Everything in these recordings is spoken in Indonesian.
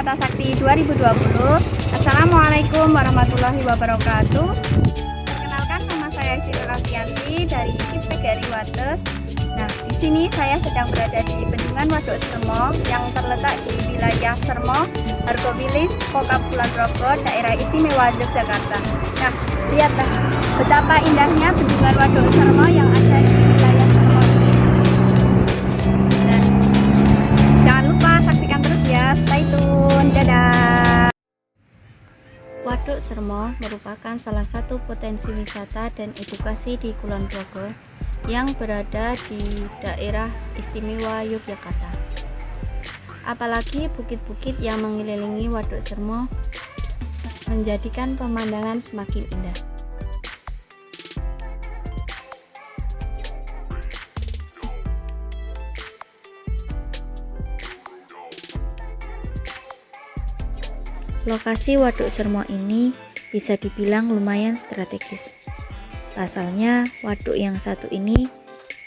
Wisata Sakti 2020. Assalamualaikum warahmatullahi wabarakatuh. Perkenalkan, nama saya Siti Rafianti dari PGRI Wates. Nah, di sini saya sedang berada di Bendungan Waduk Sermo yang terletak di wilayah Sermo, Hargowilis, Kabupaten Progo, Daerah Istimewa Yogyakarta. Nah, lihatlah betapa indahnya Bendungan Waduk Sermo yang ada di wilayah Sermo ini. Nah, jangan lupa saksikan terus ya, stay tune, dadah. Waduk Sermo merupakan salah satu potensi wisata dan edukasi di Kulon Progo yang berada di daerah istimewa Yogyakarta. Apalagi bukit-bukit yang mengelilingi Waduk Sermo menjadikan pemandangan semakin indah. Lokasi Waduk Sermo ini bisa dibilang lumayan strategis. Pasalnya, waduk yang satu ini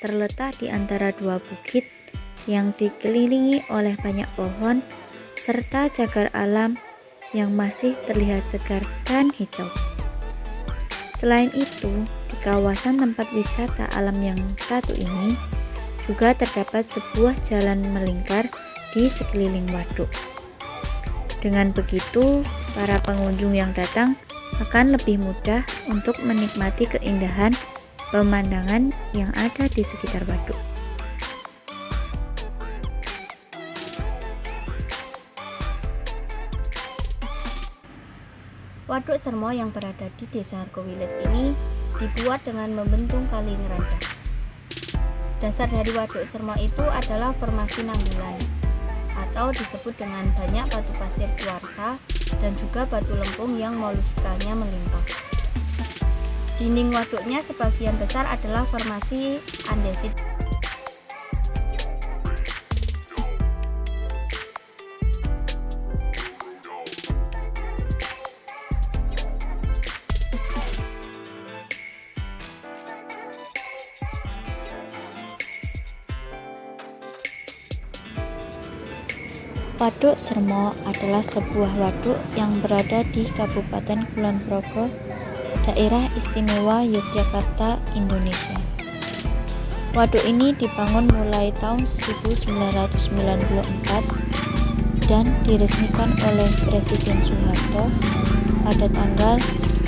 terletak di antara dua bukit yang dikelilingi oleh banyak pohon serta cagar alam yang masih terlihat segar dan hijau. Selain itu, di kawasan tempat wisata alam yang satu ini juga terdapat sebuah jalan melingkar di sekeliling waduk. Dengan begitu, para pengunjung yang datang akan lebih mudah untuk menikmati keindahan pemandangan yang ada di sekitar waduk. Waduk Sermo yang berada di Desa Hargowilis ini dibuat dengan membendung Kali Ngeranjah. Dasar dari Waduk Sermo itu adalah formasi Nanggulan, atau disebut dengan banyak batu pasir kuarsa dan juga batu lempung yang moluskanya melimpah. Dinding waduknya sebagian besar adalah formasi andesit. Waduk Sermo adalah sebuah waduk yang berada di Kabupaten Kulon Progo, Daerah Istimewa Yogyakarta, Indonesia. Waduk ini dibangun mulai tahun 1994 dan diresmikan oleh Presiden Soeharto pada tanggal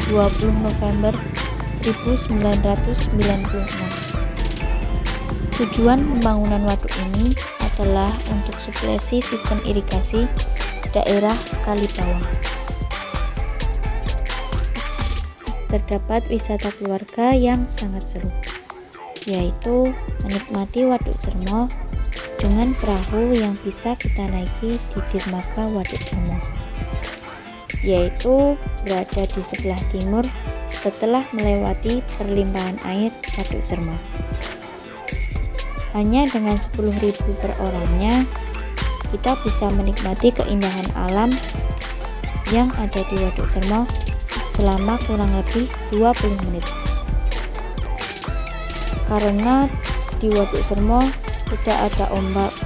20 November 1996. Tujuan pembangunan waduk ini adalah untuk suplesi sistem irigasi daerah kali bawah. Terdapat wisata keluarga yang sangat seru, yaitu menikmati Waduk Sermo dengan perahu yang bisa kita naiki di dermaga Waduk Sermo, yaitu berada di sebelah timur setelah melewati perlimpahan air Waduk Sermo. Hanya dengan 10.000 per orangnya, kita bisa menikmati keindahan alam yang ada di Waduk Sermo selama kurang lebih 20 menit. Karena di Waduk Sermo tidak ada ombak,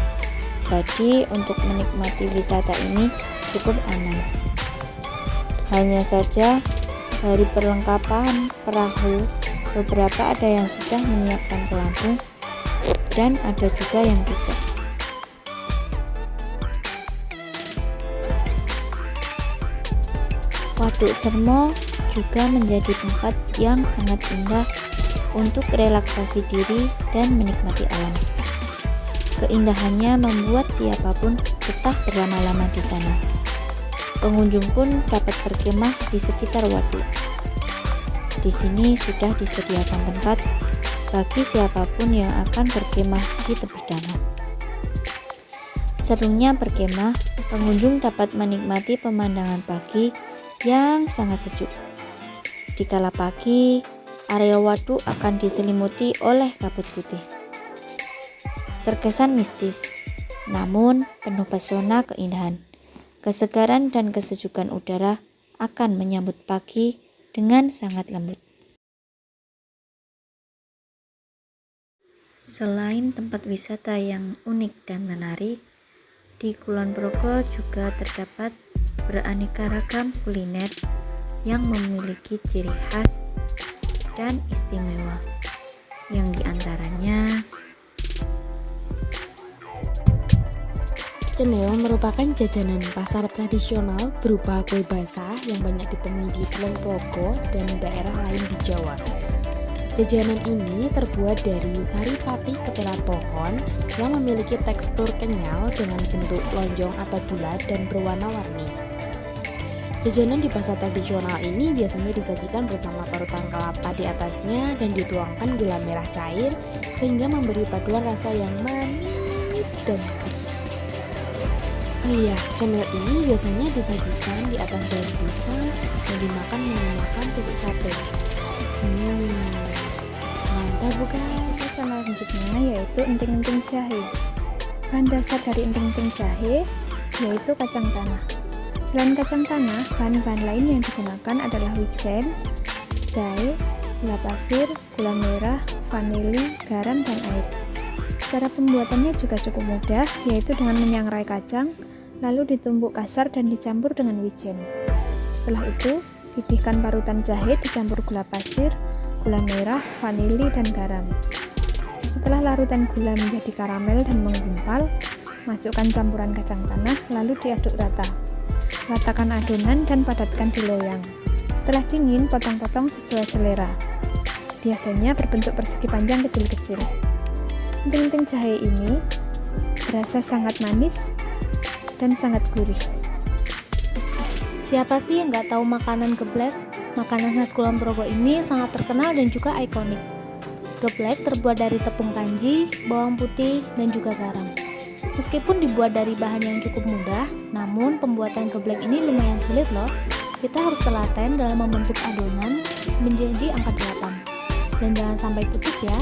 jadi untuk menikmati wisata ini cukup aman. Hanya saja dari perlengkapan perahu, beberapa ada yang sudah menyiapkan pelampung dan ada juga yang tidak. Waduk Sermo juga menjadi tempat yang sangat indah untuk relaksasi diri dan menikmati alam. Keindahannya membuat siapapun betah berlama-lama di sana. Pengunjung pun dapat berkemah di sekitar waduk. Di sini sudah disediakan tempat bagi siapapun yang akan berkemah di tepi danau. Serunya berkemah, pengunjung dapat menikmati pemandangan pagi yang sangat sejuk. Di kala pagi, area waduk akan diselimuti oleh kabut putih. Terkesan mistis, namun penuh pesona keindahan. Kesegaran dan kesejukan udara akan menyambut pagi dengan sangat lembut. Selain tempat wisata yang unik dan menarik, Di Kulon Progo juga terdapat beraneka ragam kuliner yang memiliki ciri khas dan istimewa, yang diantaranya Cenil merupakan jajanan pasar tradisional berupa kue basah yang banyak ditemui di Kulon Progo dan daerah lain di Jawa. Jajanan ini terbuat dari sari pati ketela pohon yang memiliki tekstur kenyal dengan bentuk lonjong atau bulat dan berwarna-warni. Jajanan di pasar tradisional ini biasanya disajikan bersama parutan kelapa di atasnya dan dituangkan gula merah cair sehingga memberi paduan rasa yang manis dan gurih. Oh iya, cenil ini biasanya disajikan di atas daun pisang dan dimakan menggunakan tusuk sate. Mantap bukan? Selanjutnya yaitu enting-enting jahe. Bahan dasar dari enting-enting jahe yaitu kacang tanah. Selain kacang tanah, bahan-bahan lain yang digunakan adalah wijen, jahe, gula pasir, gula merah, vanili, garam, dan air. Cara pembuatannya juga cukup mudah, yaitu dengan menyangrai kacang, lalu ditumbuk kasar dan dicampur dengan wijen. Setelah itu, didihkan parutan jahe dicampur gula pasir, gula merah, vanili, dan garam. Setelah larutan gula menjadi karamel dan menggumpal, masukkan campuran kacang tanah lalu diaduk rata. Ratakan adonan dan padatkan di loyang. Setelah dingin, potong-potong sesuai selera. Biasanya berbentuk persegi panjang kecil-kecil. Enting-enting jahe ini berasa sangat manis dan sangat gurih. Siapa sih yang nggak tahu makanan geblek? Makanan khas Kulon Progo ini sangat terkenal dan juga ikonik. Geblek terbuat dari tepung kanji, bawang putih, dan juga garam. Meskipun dibuat dari bahan yang cukup mudah, namun pembuatan geblek ini lumayan sulit loh. Kita harus telaten dalam membentuk adonan menjadi angka 8. Dan jangan sampai putus ya.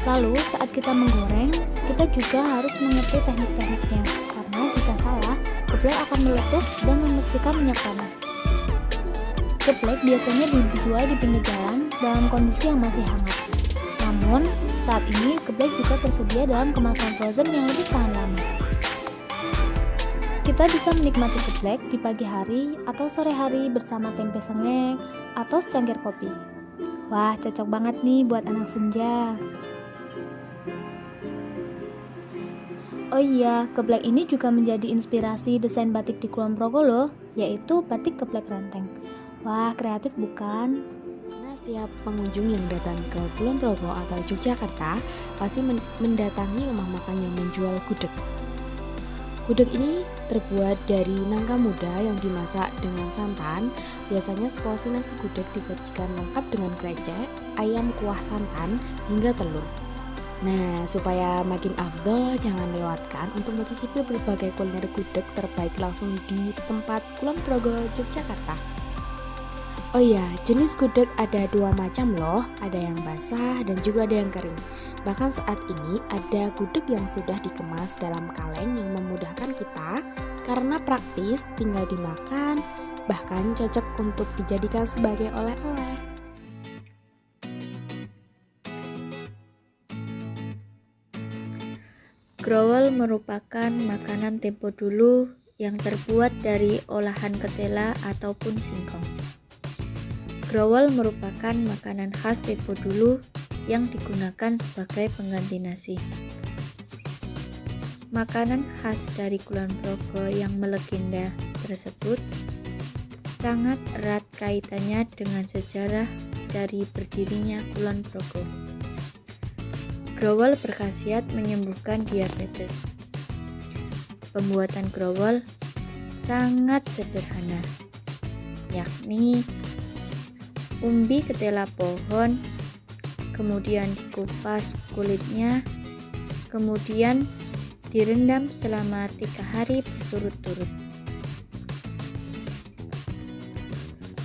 Lalu saat kita menggoreng, kita juga harus mengerti teknik-tekniknya. Karena jika salah, geblek akan meletus dan membersihkan minyak panas. Geblek biasanya dijual di pinggir jalan dalam kondisi yang masih hangat. Namun, saat ini geblek juga tersedia dalam kemasan frozen yang lebih tahan lama. Kita bisa menikmati geblek di pagi hari atau sore hari bersama tempe sengek atau secangkir kopi. Wah, cocok banget nih buat anak senja. Oh iya, geblek ini juga menjadi inspirasi desain batik di Kulon Progo loh, yaitu batik geblek renteng. Wah, kreatif bukan? Setiap pengunjung yang datang ke Kulon Progo atau Yogyakarta pasti mendatangi rumah makan yang menjual gudeg. Gudeg ini terbuat dari nangka muda yang dimasak dengan santan. Biasanya seporsi nasi gudeg disajikan lengkap dengan krecek, ayam kuah santan, hingga telur. Nah, supaya makin afdol, jangan lewatkan untuk mencicipi berbagai kuliner gudeg terbaik langsung di tempat Kulon Progo, Yogyakarta. Oh iya, jenis gudeg ada 2 macam loh, ada yang basah dan juga ada yang kering. Bahkan saat ini ada gudeg yang sudah dikemas dalam kaleng yang memudahkan kita karena praktis, tinggal dimakan, bahkan cocok untuk dijadikan sebagai oleh-oleh. growol merupakan makanan tempo dulu yang terbuat dari olahan ketela ataupun singkong. Growol merupakan makanan khas tempo dulu yang digunakan sebagai pengganti nasi. Makanan khas dari Kulon Progo yang melegenda tersebut sangat erat kaitannya dengan sejarah dari berdirinya Kulon Progo. Growol berkhasiat menyembuhkan diabetes. Pembuatan growol sangat sederhana, yakni umbi ketela pohon, kemudian dikupas kulitnya, kemudian direndam selama 3 hari berturut-turut.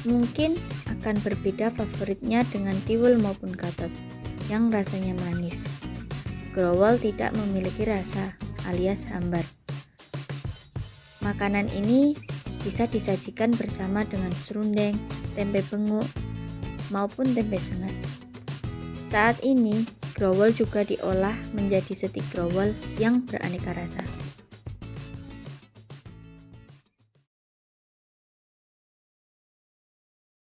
Mungkin akan berbeda favoritnya dengan tiwul maupun gatot yang rasanya manis. Growol tidak memiliki rasa alias hambar. Makanan ini bisa disajikan bersama dengan serundeng, tempe benguk, maupun tempe sengat. Saat ini, growol juga diolah menjadi stik growol yang beraneka rasa.